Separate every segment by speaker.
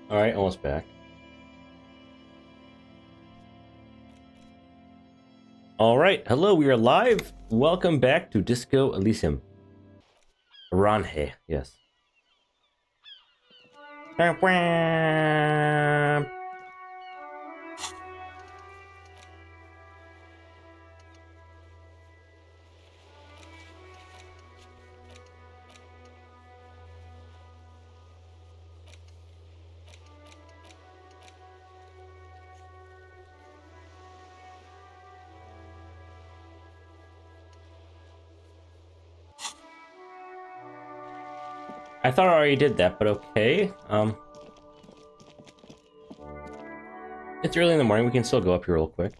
Speaker 1: Alright, almost back. Alright, hello, we are live. Welcome back to Disco Elysium. Ranhe, yes. I thought I already did that, but okay. It's early in the morning, we can still go up here real quick.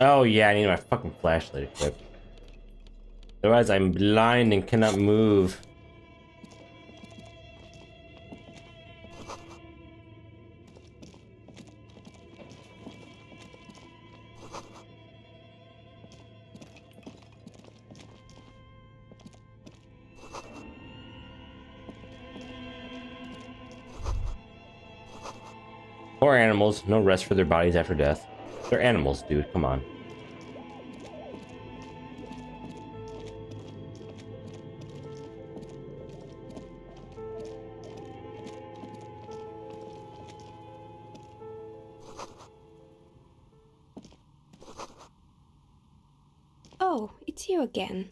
Speaker 1: Oh yeah, I need my fucking flashlight equipped. Otherwise I'm blind and cannot move. Poor animals, no rest for their bodies after death. They're animals, dude, come on.
Speaker 2: Oh, it's you again.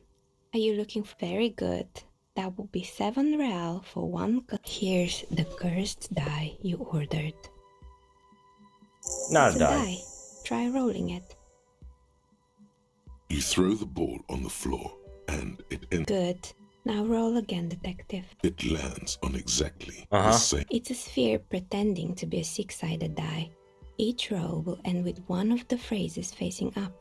Speaker 2: Are you looking for... Very good. That will be 7 real for one... Here's the cursed die you ordered.
Speaker 1: Not
Speaker 2: It's
Speaker 1: a die.
Speaker 2: Try rolling it.
Speaker 3: You throw the ball on the floor, and
Speaker 2: Good. Now roll again, detective.
Speaker 3: it lands on exactly the same.
Speaker 2: It's a sphere pretending to be a 6-sided die. Each roll will end with one of the phrases facing up.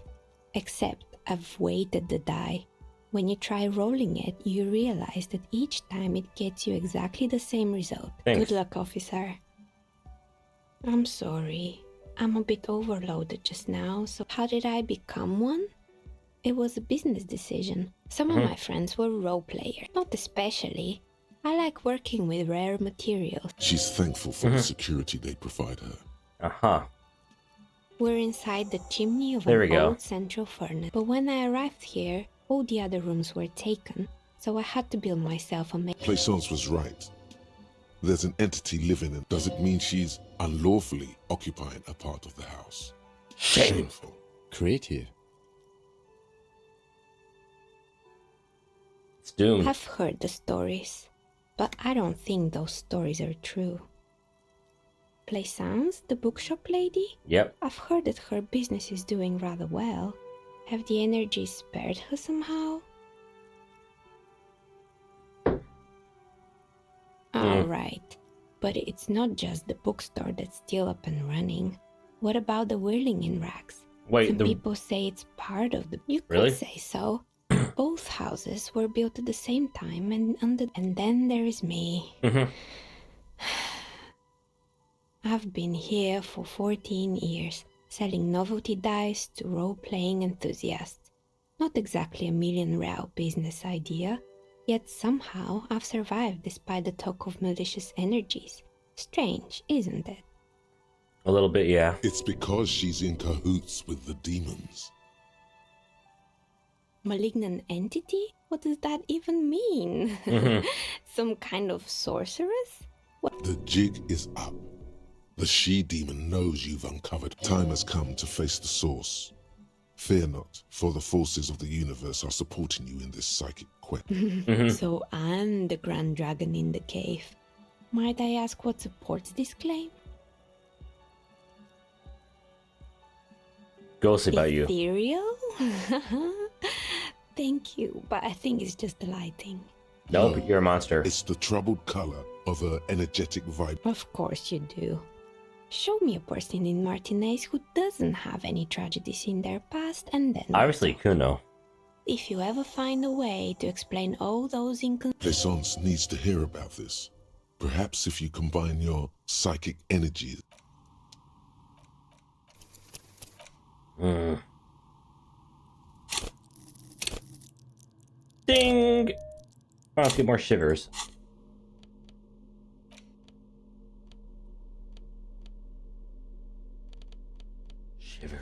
Speaker 2: Except I've weighted the die. When you try rolling it, you realize that each time it gets you exactly the same result.
Speaker 1: Thanks.
Speaker 2: Good luck, officer. I'm sorry. I'm a bit overloaded just now, so how did I become one? It was a business decision. Some of my friends were role players, not especially. I like working with rare materials.
Speaker 3: She's thankful for the security they provide her.
Speaker 2: We're inside the chimney of
Speaker 1: There we
Speaker 2: an
Speaker 1: go.
Speaker 2: old central furnace. But when I arrived here, all the other rooms were taken, so I had to build myself a
Speaker 3: Plaisance was right. There's an entity living in. Does it mean she's unlawfully occupying a part of the house? Shameful.
Speaker 4: Creative.
Speaker 1: It's doomed.
Speaker 2: I've heard the stories, but I don't think those stories are true. Plaisance, the bookshop lady?
Speaker 1: Yep.
Speaker 2: I've heard that her business is doing rather well. Have the energies spared her somehow? Alright, but it's not just the bookstore that's still up and running. What about the whirling in rags?
Speaker 1: Wait,
Speaker 2: Some people say it's part of the... You
Speaker 1: Really?
Speaker 2: could say so. Both houses were built at the same time and then there is me. I've been here for 14 years, selling novelty dice to role-playing enthusiasts. Not exactly a million real business idea, yet somehow I've survived despite the talk of malicious energies. Strange, isn't it?
Speaker 1: A little bit, yeah.
Speaker 3: It's because she's in cahoots with the demons.
Speaker 2: Malignant entity? What does that even mean? Some kind of sorceress? What?
Speaker 3: The jig is up. The she-demon knows you've uncovered. Time has come to face the source. Fear not, for the forces of the universe are supporting you in this psychic quest.
Speaker 2: So I'm the grand dragon in the cave. Might I ask what supports this claim?
Speaker 1: Ghostly about you.
Speaker 2: Ethereal? Thank you, but I think it's just the lighting.
Speaker 1: Nope, you're a monster.
Speaker 3: It's the troubled color of her energetic vibe.
Speaker 2: Of course you do. Show me a person in Martinez who doesn't have any tragedies in their past and then...
Speaker 1: Obviously, Kuno.
Speaker 2: if you ever find a way to explain all those
Speaker 3: Plaisance needs to hear about this. Perhaps if you combine your psychic energy.
Speaker 1: Ding! Oh, let's get more shivers. Shivers.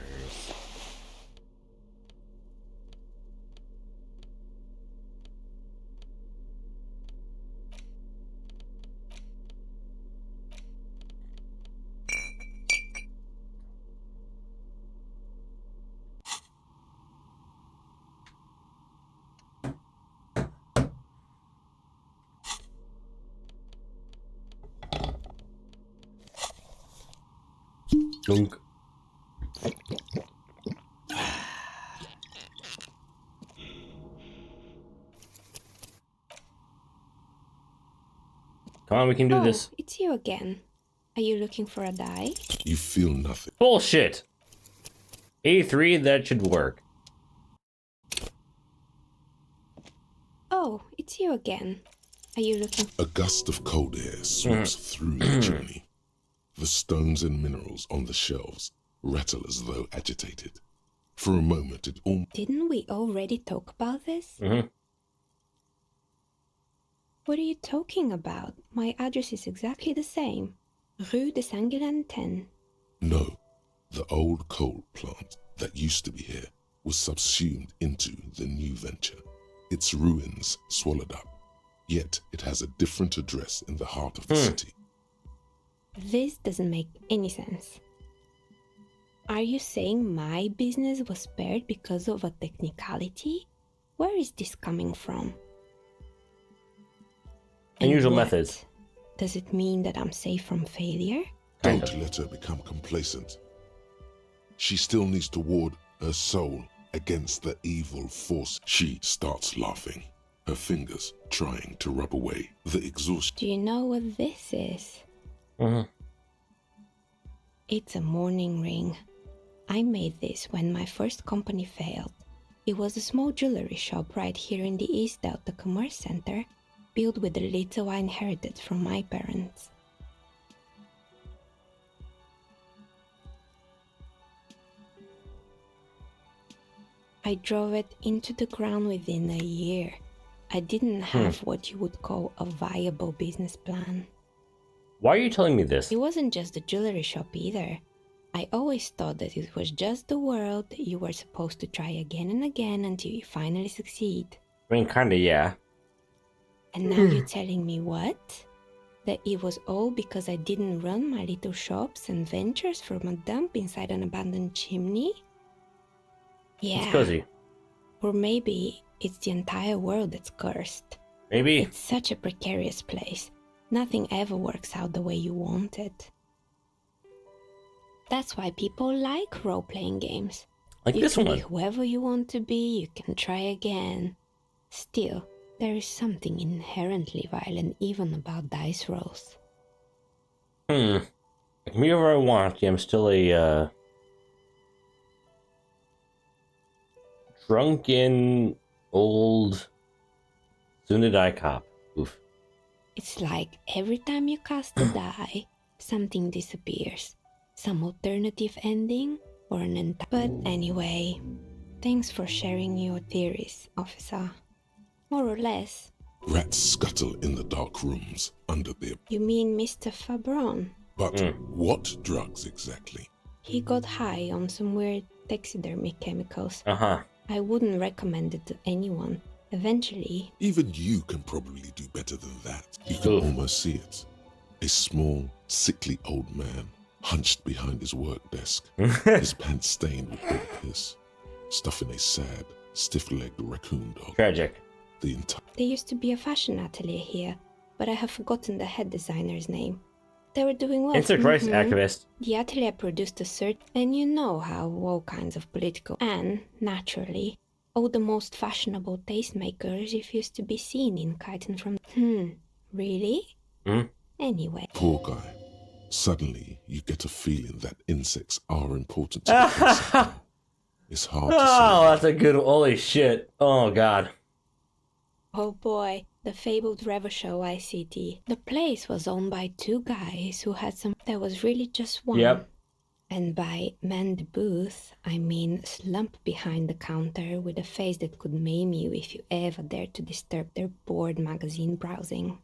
Speaker 1: Dunk. Come on, we can do this.
Speaker 2: It's you again. Are you looking for a die?
Speaker 3: You feel nothing.
Speaker 1: Bullshit! 83, that should work.
Speaker 2: Oh, it's you again. Are you looking...
Speaker 3: A gust of cold air sweeps through the chimney. The stones and minerals on the shelves rattle as though agitated. For a moment it almost...
Speaker 2: Didn't we already talk about this? What are you talking about? My address is exactly the same. Rue de Saint-Guilain 10.
Speaker 3: No, the old coal plant that used to be here was subsumed into the new venture. Its ruins swallowed up. Yet it has a different address in the heart of the city.
Speaker 2: This doesn't make any sense. Are you saying my business was spared because of a technicality? Where is this coming from?
Speaker 1: Unusual
Speaker 2: And what?
Speaker 1: methods.
Speaker 2: Does it mean that I'm safe from failure?
Speaker 3: Don't let her become complacent. She still needs to ward her soul against the evil force. She starts laughing, her fingers trying to rub away the exhaustion.
Speaker 2: Do you know what this is?
Speaker 1: Mm-hmm.
Speaker 2: It's a mourning ring. I made this when my first company failed. It was a small jewelry shop right here in the East Delta Commerce Center, built with the little I inherited from my parents. I drove it into the ground within a year. I didn't have what you would call a viable business plan.
Speaker 1: Why are you telling me this?
Speaker 2: It wasn't just a jewelry shop either. I always thought that it was just the world that you were supposed to try again and again until you finally succeed.
Speaker 1: I mean, kinda, yeah.
Speaker 2: And now you're telling me what? That it was all because I didn't run my little shops and ventures from a dump inside an abandoned chimney? Yeah.
Speaker 1: It's cozy.
Speaker 2: Or maybe it's the entire world that's cursed.
Speaker 1: Maybe.
Speaker 2: It's such a precarious place. Nothing ever works out the way you want it. That's why people like role-playing games.
Speaker 1: Like
Speaker 2: you
Speaker 1: this
Speaker 2: can
Speaker 1: one.
Speaker 2: be whoever you want to be, you can try again. Still, there is something inherently violent even about dice rolls.
Speaker 1: I can be whoever I want. Yeah, I'm still a drunken old soon-to-die cop. Oof.
Speaker 2: It's like every time you cast a die, something disappears. Some alternative ending or an entire... But anyway, thanks for sharing your theories, officer. More or less.
Speaker 3: Rats scuttle in the dark rooms under the...
Speaker 2: You mean Mr. Fabron?
Speaker 3: But what drugs exactly?
Speaker 2: He got high on some weird taxidermy chemicals.
Speaker 1: Uh-huh.
Speaker 2: I wouldn't recommend it to anyone. Eventually...
Speaker 3: Even you can probably do better than that. You can almost see it. A small, sickly old man, hunched behind his work desk, his pants stained with old piss, stuffing a sad, stiff-legged raccoon dog.
Speaker 1: Tragic.
Speaker 3: The entire...
Speaker 2: There used to be a fashion atelier here, but I have forgotten the head designer's name. They were doing well.
Speaker 1: Insect rights activist.
Speaker 2: The atelier produced a cert, and you know how all kinds of political... And, naturally, all the most fashionable tastemakers refused to be seen in chitin from... Really? Anyway.
Speaker 3: Poor guy. Suddenly, you get a feeling that insects are important to the insect. It's hard to
Speaker 1: Oh,
Speaker 3: say.
Speaker 1: that's a good. Holy shit. Oh, God.
Speaker 2: Oh boy, the fabled Revachol ICT. The place was owned by two guys who had some. There was really just one.
Speaker 1: Yep.
Speaker 2: And by man the booth, I mean slump behind the counter with a face that could maim you if you ever dared to disturb their bored magazine browsing.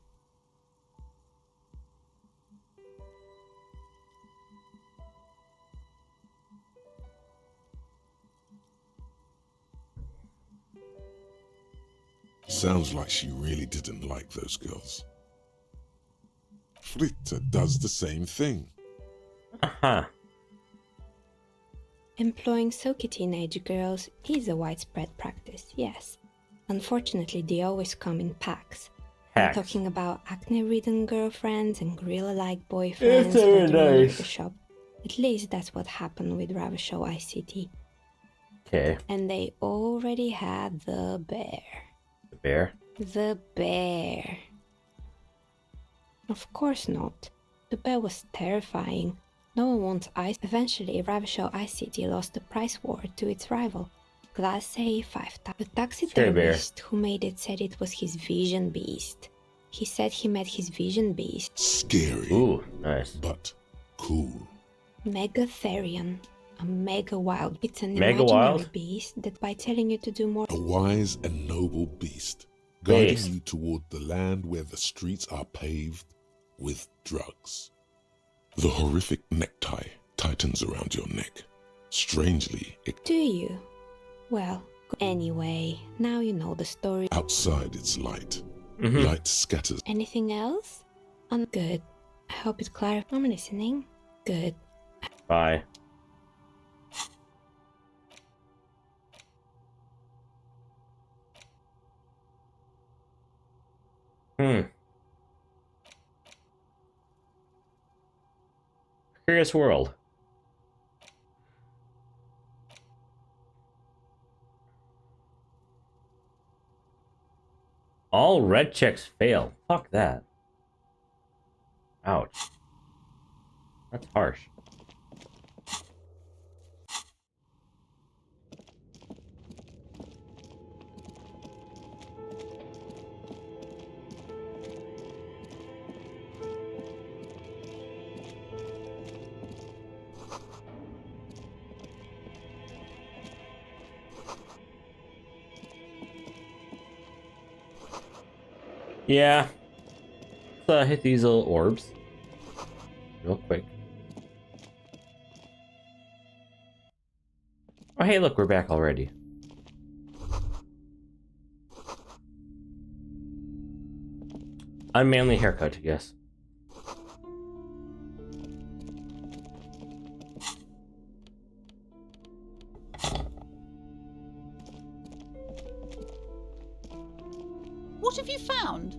Speaker 3: Sounds like she really didn't like those girls. Fritta does the same thing.
Speaker 1: Uh-huh.
Speaker 2: Employing soaky teenage girls is a widespread practice, yes. Unfortunately, they always come in packs. I'm
Speaker 1: Hacks.
Speaker 2: talking about acne-ridden girlfriends and gorilla-like boyfriends
Speaker 1: It's very
Speaker 2: wandering
Speaker 1: nice.
Speaker 2: the shop. At least that's what happened with Revachol ICT.
Speaker 1: Okay.
Speaker 2: And they already had the bear.
Speaker 1: The bear.
Speaker 2: The bear. Of course not. The bear was terrifying. No one wants ice. Eventually, Revachol ICT lost the price war to its rival, Class A 5000. The taxidermist who made it said it was his vision beast. He said he met his vision beast,
Speaker 3: Scary,
Speaker 1: Ooh, nice.
Speaker 3: but cool.
Speaker 2: Megatherion, a mega wild. It's an
Speaker 1: Mega
Speaker 2: imaginary
Speaker 1: wild?
Speaker 2: beast that by telling you to do more,
Speaker 3: A wise and noble beast, guiding
Speaker 1: Beast.
Speaker 3: you toward the land where the streets are paved with drugs. The horrific necktie tightens around your neck. Strangely,
Speaker 2: do you? Well, anyway, now you know the story.
Speaker 3: outside it's light.
Speaker 1: Mhm.
Speaker 3: Light scatters.
Speaker 2: Anything else? Good. I hope it clarifies. I'm listening. Good.
Speaker 1: Bye. Curious world. All red checks fail. Fuck that. Ouch. That's harsh. Yeah. Let's hit these little orbs. Real quick. Oh, hey, look, we're back already. Unmanly haircut, yes.
Speaker 4: What have you found?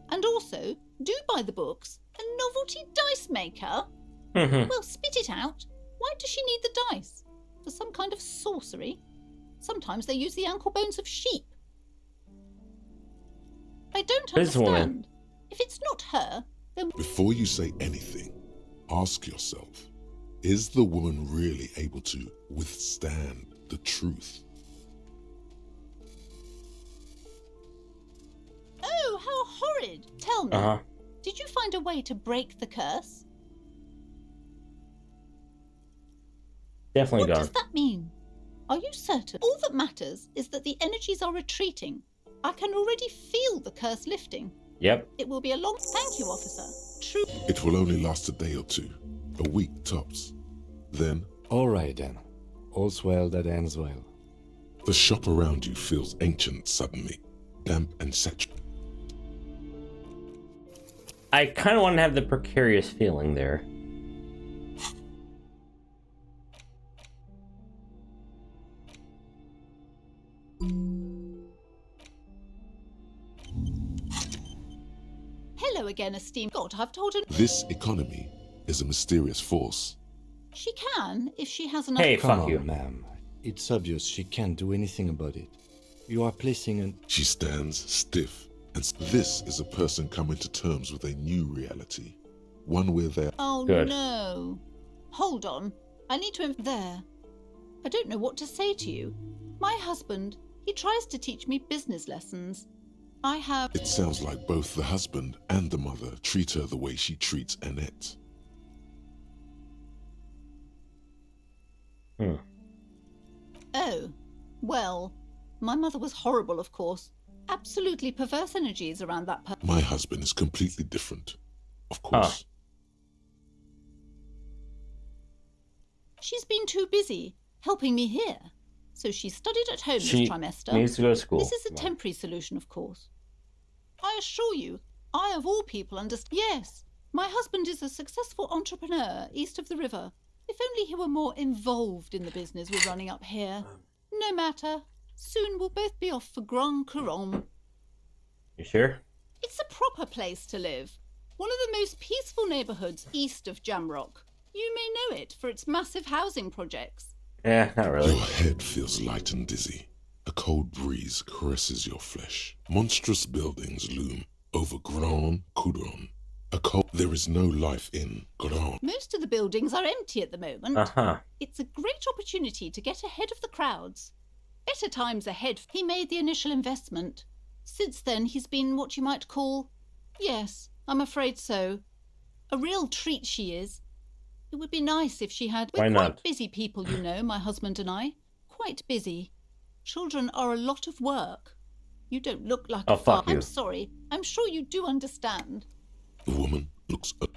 Speaker 4: And also, do buy the books. A novelty dice maker?
Speaker 1: Mhm.
Speaker 4: Well, spit it out. Why does she need the dice? For some kind of sorcery? Sometimes they use the ankle bones of sheep. I don't
Speaker 1: This woman.
Speaker 4: understand. If it's not her, then
Speaker 3: Before you say anything, ask yourself, is the woman really able to withstand the truth?
Speaker 4: oh, how horrid! Tell me,
Speaker 1: Uh-huh.
Speaker 4: did you find a way to break the curse?
Speaker 1: Definitely
Speaker 4: What
Speaker 1: gone.
Speaker 4: does that mean? Are you certain? All that matters is that the energies are retreating. I can already feel the curse lifting.
Speaker 1: Yep.
Speaker 4: It will be a long... Thank you, officer. True.
Speaker 3: It will only last a day or two, a week tops. Then,
Speaker 5: All right then. All's well that ends well.
Speaker 3: the shop around you feels ancient suddenly, damp and saturated.
Speaker 1: I kind of want to have the precarious feeling there.
Speaker 4: Hello again, esteemed. God, I've told her...
Speaker 3: This economy is a mysterious force.
Speaker 4: She can, if she has enough...
Speaker 1: Hey,
Speaker 5: Come
Speaker 1: fuck
Speaker 5: on,
Speaker 1: you.
Speaker 5: ma'am. It's obvious she can't do anything about it. You are placing an...
Speaker 3: She stands stiff, and this is a person coming to terms with a new reality. One where they're
Speaker 4: Oh,
Speaker 1: Good.
Speaker 4: no. Hold on. I need to... There. I don't know what to say to you. My husband, he tries to teach me business lessons. I have...
Speaker 3: It sounds like both the husband and the mother treat her the way she treats Annette.
Speaker 4: Oh, well, my mother was horrible, of course. Absolutely perverse energies around that person.
Speaker 3: My husband is completely different, of course.
Speaker 4: She's been too busy helping me here. So she studied at home
Speaker 1: She
Speaker 4: this trimester.
Speaker 1: needs to go to school.
Speaker 4: This is a temporary solution, of course. I assure you, I of all people understand. Yes, my husband is a successful entrepreneur east of the river. If only he were more involved in the business we're running up here. No matter. Soon we'll both be off for Grand Couronne.
Speaker 1: You sure?
Speaker 4: It's a proper place to live. One of the most peaceful neighbourhoods east of Jamrock. You may know it for its massive housing projects.
Speaker 1: Yeah, not really.
Speaker 3: Your head feels light and dizzy. A cold breeze caresses your flesh. Monstrous buildings loom over Grand Couronne. There is no life in Grand.
Speaker 4: Most of the buildings are empty at the moment.
Speaker 1: Uh-huh.
Speaker 4: It's a great opportunity to get ahead of the crowds. Better times ahead. He made the initial investment. Since then, he's been what you might call... Yes, I'm afraid so. A real treat she is. It would be nice if she had...
Speaker 1: Why
Speaker 4: We're
Speaker 1: not?
Speaker 4: quite busy people, you know, my husband and I. Quite busy. Children are a lot of work. You don't look like
Speaker 1: Oh,
Speaker 4: a
Speaker 1: fuck you.
Speaker 4: I'm sorry. I'm sure you do understand.
Speaker 3: The woman looks up.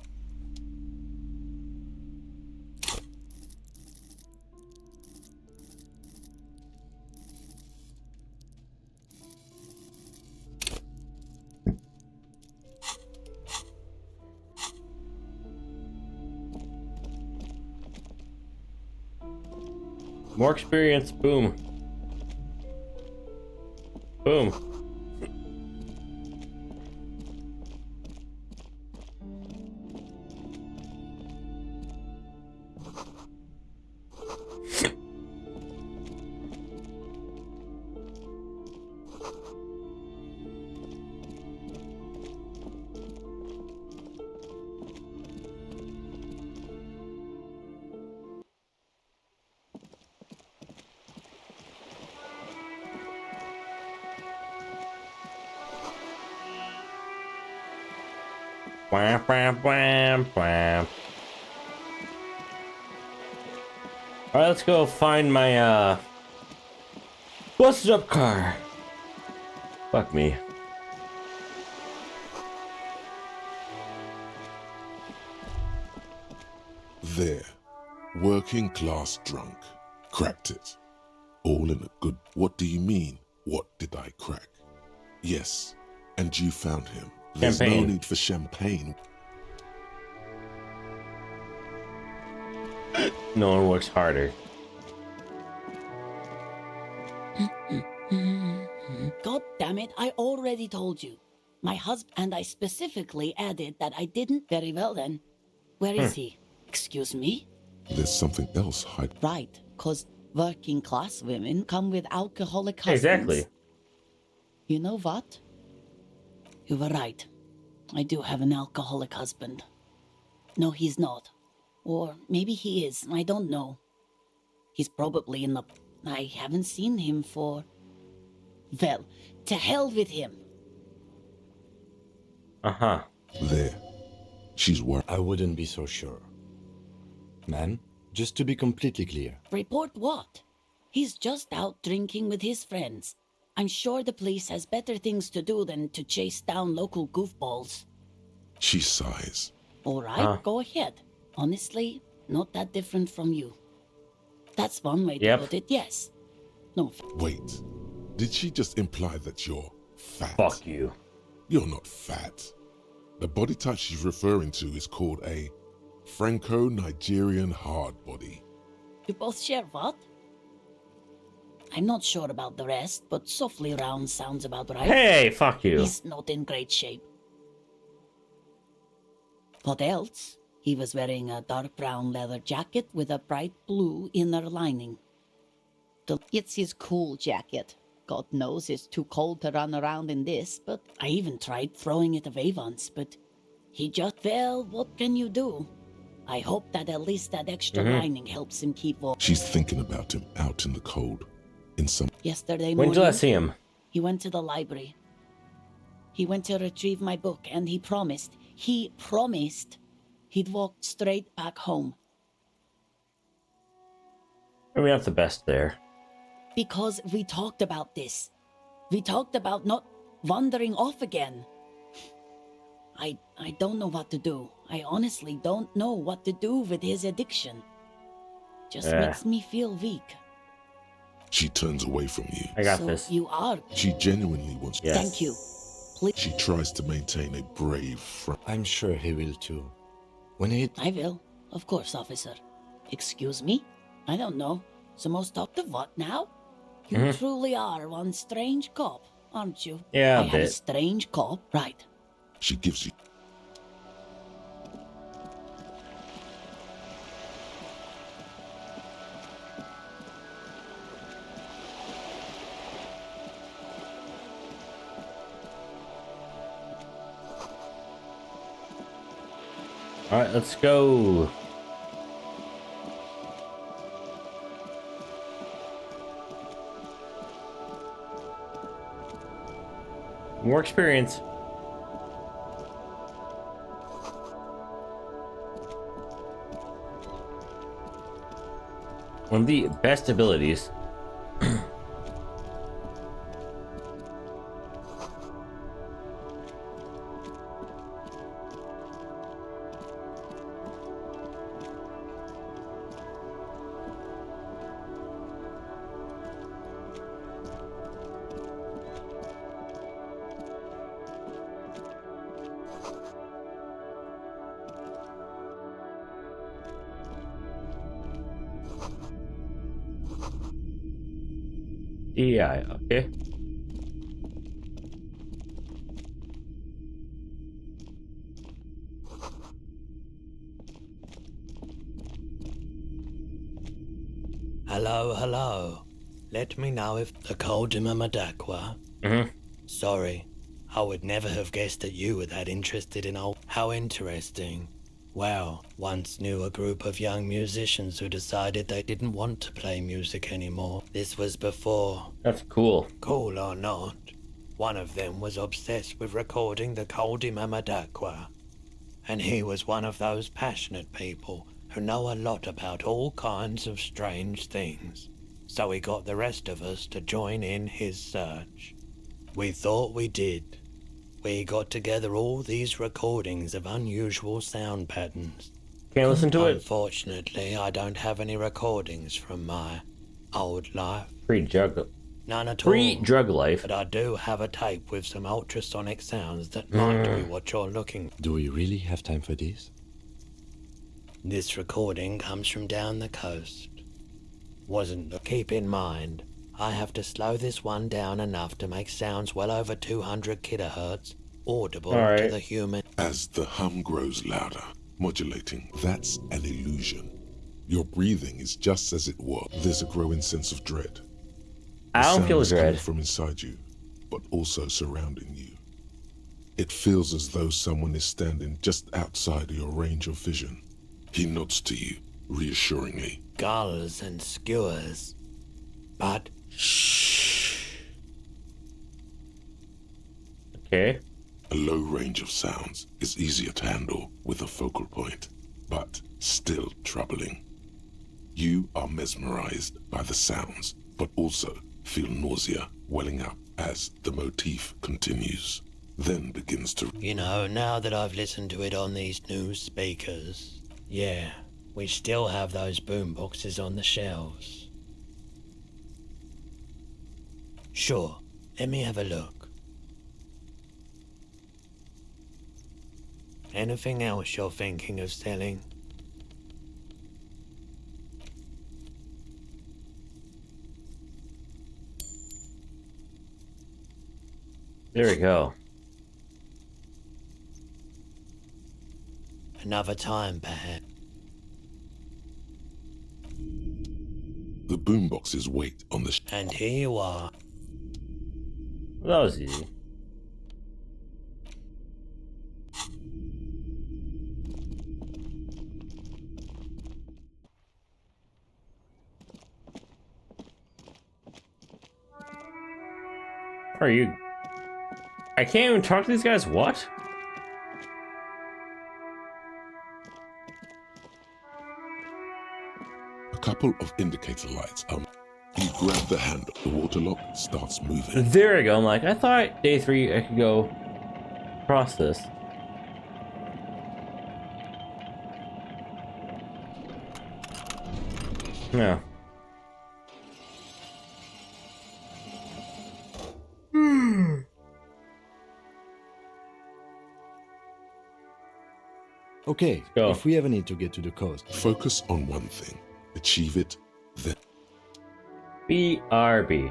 Speaker 1: More experience. Boom. Boom. Wham, wham, wham, wham. Alright, let's go find my, busted up car. Fuck me.
Speaker 3: There. Working class drunk. Cracked it. All in a good... What do you mean? What did I crack? Yes. And you found him. There's no
Speaker 1: Champagne.
Speaker 3: need for champagne.
Speaker 1: No one works harder.
Speaker 6: God damn it, I already told you. My husband and I specifically added that I didn't. Very well then. Where is he? Excuse me?
Speaker 3: There's something else hiding.
Speaker 6: Right, cause working class women come with alcoholic husbands.
Speaker 1: Exactly.
Speaker 6: You know what? You were right. I do have an alcoholic husband. No, he's not. Or maybe he is, I don't know. He's probably in the... I haven't seen him for... Well, to hell with him.
Speaker 1: Uh-huh.
Speaker 3: There. She's worried.
Speaker 5: I wouldn't be so sure. Man, just to be completely clear,
Speaker 6: Report what? He's just out drinking with his friends. I'm sure the police has better things to do than to chase down local goofballs.
Speaker 3: She sighs.
Speaker 6: All right, go ahead. Honestly, not that different from you. That's one way to put it, yes. No,
Speaker 3: Wait. Did she just imply that you're fat?
Speaker 1: Fuck you.
Speaker 3: You're not fat. The body type she's referring to is called a Franco-Nigerian hard body.
Speaker 6: you both share what? I'm not sure about the rest, but softly round sounds about right.
Speaker 1: Hey, fuck you.
Speaker 6: He's not in great shape. What else? He was wearing a dark brown leather jacket with a bright blue inner lining. It's his cool jacket. God knows it's too cold to run around in this, but I even tried throwing it away once, but he just, well, what can you do? I hope that at least that extra lining helps him keep warm.
Speaker 3: She's thinking about him out in the cold. In some
Speaker 6: Yesterday
Speaker 1: When did you
Speaker 6: morning,
Speaker 1: last see him?
Speaker 6: he went to the library. He went to retrieve my book, and he promised he'd walk straight back home.
Speaker 1: I mean, not the best there.
Speaker 6: Because we talked about this. We talked about not wandering off again. I don't know what to do. I honestly don't know what to do with his addiction. Just makes me feel weak.
Speaker 3: she turns away from you.
Speaker 1: I got
Speaker 6: So
Speaker 1: this.
Speaker 6: you are.
Speaker 3: She genuinely wants.
Speaker 1: Yes.
Speaker 6: Thank you. Please.
Speaker 3: She tries to maintain a brave front.
Speaker 5: I'm sure he will too. When he...
Speaker 6: I will. Of course, officer. Excuse me? I don't know. Supposed to talk to what now? You truly are one strange cop, aren't you?
Speaker 1: Yeah, a
Speaker 6: I have a
Speaker 1: bit.
Speaker 6: strange cop. Right.
Speaker 3: She gives you.
Speaker 1: All right, let's go. More experience. One of the best abilities. DI, okay.
Speaker 7: Hello, hello. Let me know if the Coldima Madakwa. Sorry, I would never have guessed that you were that interested in old. How interesting. Well, once knew a group of young musicians who decided they didn't want to play music anymore. This was before.
Speaker 1: That's cool.
Speaker 7: Cool or not, one of them was obsessed with recording the Coldima Madakwa. And he was one of those passionate people who know a lot about all kinds of strange things. So he got the rest of us to join in his search. We thought we did. We got together all these recordings of unusual sound patterns.
Speaker 1: Can't listen to it.
Speaker 7: Unfortunately, I don't have any recordings from my old life.
Speaker 1: Pre-drug
Speaker 7: None at all.
Speaker 1: life.
Speaker 7: But I do have a tape with some ultrasonic sounds that might be what you're looking for.
Speaker 5: Do we really have time for this?
Speaker 7: This recording comes from down the coast. Keep in mind, I have to slow this one down enough to make sounds well over 200 kilohertz audible to the human.
Speaker 3: As the hum grows louder, modulating, that's an illusion. Your breathing is just as it was. There's a growing sense of dread.
Speaker 1: I don't feel
Speaker 3: Sound is coming
Speaker 1: dread.
Speaker 3: from inside you, but also surrounding you. It feels as though someone is standing just outside your range of vision. He nods to you, reassuringly.
Speaker 7: Gulls and skewers. But
Speaker 1: Okay.
Speaker 3: A low range of sounds is easier to handle with a focal point, but still troubling. You are mesmerized by the sounds, but also feel nausea welling up as the motif continues, then begins to...
Speaker 7: you know, now that I've listened to it on these new speakers, yeah, we still have those boomboxes on the shelves. Sure, let me have a look. Anything else you're thinking of selling?
Speaker 1: There we go.
Speaker 7: Another time, perhaps.
Speaker 3: The boomboxes wait on the...
Speaker 7: And here you are.
Speaker 1: That was easy. Are you? I can't even talk to these guys. What?
Speaker 3: A couple of indicator lights. You grab the handle. The water lock starts moving.
Speaker 1: There we go. I'm like, I thought day 3 I could go across this. No.
Speaker 5: Okay,
Speaker 1: Go.
Speaker 5: if we ever need to get to the coast,
Speaker 3: Focus on one thing. Achieve it, then
Speaker 1: BRB.